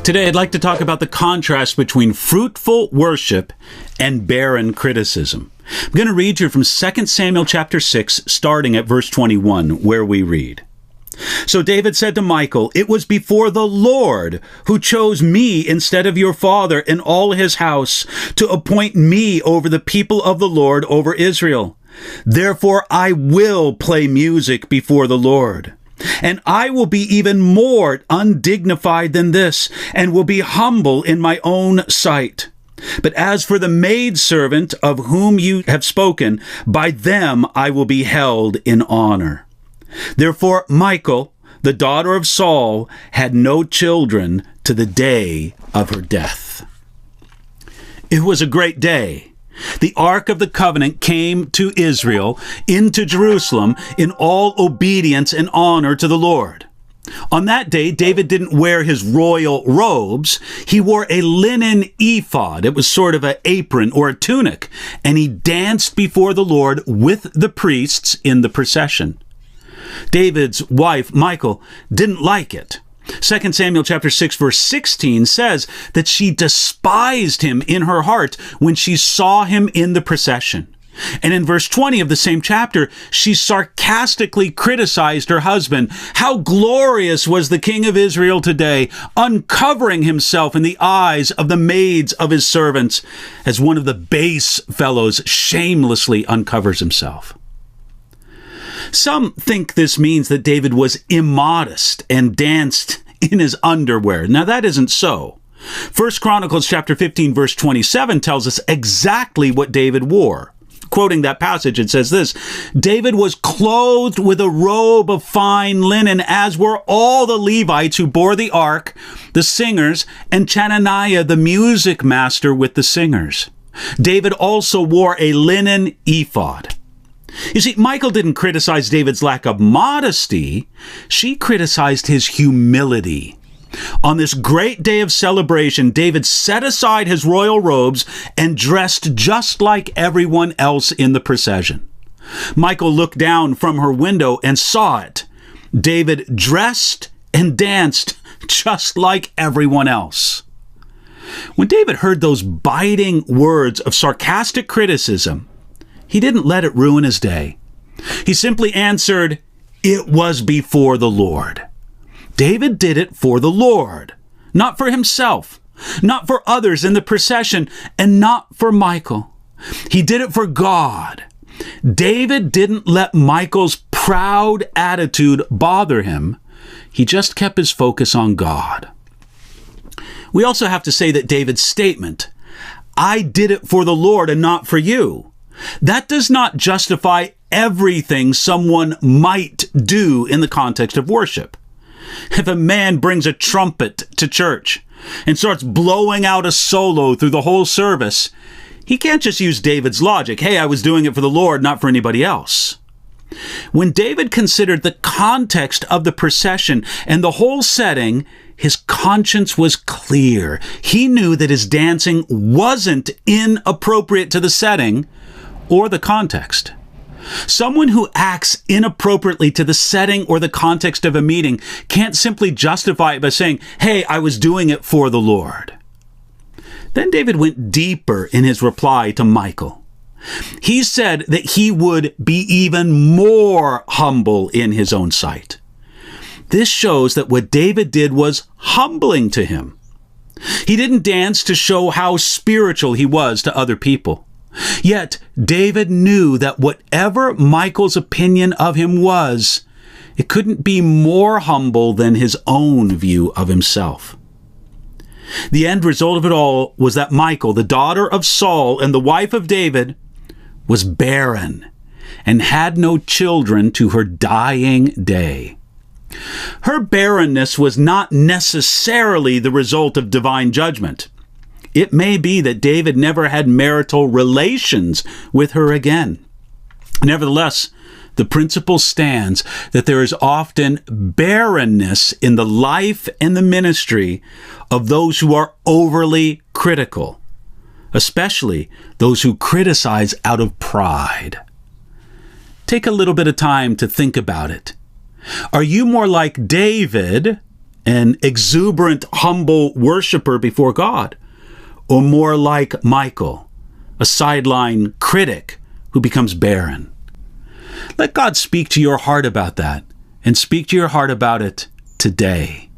Today, I'd like to talk about the contrast between fruitful worship and barren criticism. I'm going to read here from 2 Samuel chapter 6, starting at verse 21, where we read, "So David said to Michal, 'It was before the Lord who chose me instead of your father and all his house to appoint me over the people of the Lord, over Israel. Therefore I will play music before the Lord. And I will be even more undignified than this, and will be humble in my own sight. But as for the maidservant of whom you have spoken, by them I will be held in honor.' Therefore Michal, the daughter of Saul, had no children to the day of her death." It was a great day. The Ark of the Covenant came to Israel, into Jerusalem, in all obedience and honor to the Lord. On that day, David didn't wear his royal robes. He wore a linen ephod. It was sort of an apron or a tunic, and he danced before the Lord with the priests in the procession. David's wife, Michal, didn't like it. 2 Samuel chapter 6 verse 16 says that she despised him in her heart when she saw him in the procession. And in verse 20 of the same chapter, she sarcastically criticized her husband. How glorious was the king of Israel today, uncovering himself in the eyes of the maids of his servants, as one of the base fellows shamelessly uncovers himself. Some think this means that David was immodest and danced in his underwear. Now, that isn't so. 1 Chronicles chapter 15, verse 27 tells us exactly what David wore. Quoting that passage, it says this, "David was clothed with a robe of fine linen, as were all the Levites who bore the ark, the singers, and Chananiah the music master with the singers. David also wore a linen ephod." You see, Michal didn't criticize David's lack of modesty. She criticized his humility. On this great day of celebration, David set aside his royal robes and dressed just like everyone else in the procession. Michal looked down from her window and saw it. David dressed and danced just like everyone else. When David heard those biting words of sarcastic criticism, he didn't let it ruin his day. He simply answered, "It was before the Lord." David did it for the Lord, not for himself, not for others in the procession, and not for Michal. He did it for God. David didn't let Michal's proud attitude bother him. He just kept his focus on God. We also have to say that David's statement, "I did it for the Lord and not for you," that does not justify everything someone might do in the context of worship. If a man brings a trumpet to church and starts blowing out a solo through the whole service, he can't just use David's logic, "Hey, I was doing it for the Lord, not for anybody else." When David considered the context of the procession and the whole setting, his conscience was clear. He knew that his dancing wasn't inappropriate to the setting or the context. Someone who acts inappropriately to the setting or the context of a meeting can't simply justify it by saying, "Hey, I was doing it for the Lord." Then David went deeper in his reply to Michal. He said that he would be even more humble in his own sight. This shows that what David did was humbling to him. He didn't dance to show how spiritual he was to other people. Yet David knew that whatever Michal's opinion of him was, it couldn't be more humble than his own view of himself. The end result of it all was that Michal, the daughter of Saul and the wife of David, was barren and had no children to her dying day. Her barrenness was not necessarily the result of divine judgment. It may be that David never had marital relations with her again. Nevertheless, the principle stands that there is often barrenness in the life and the ministry of those who are overly critical, especially those who criticize out of pride. Take a little bit of time to think about it. Are you more like David an exuberant, humble worshiper before God? Or more like Michael, a sideline critic who becomes barren? Let God speak to your heart about that, and speak to your heart about it today.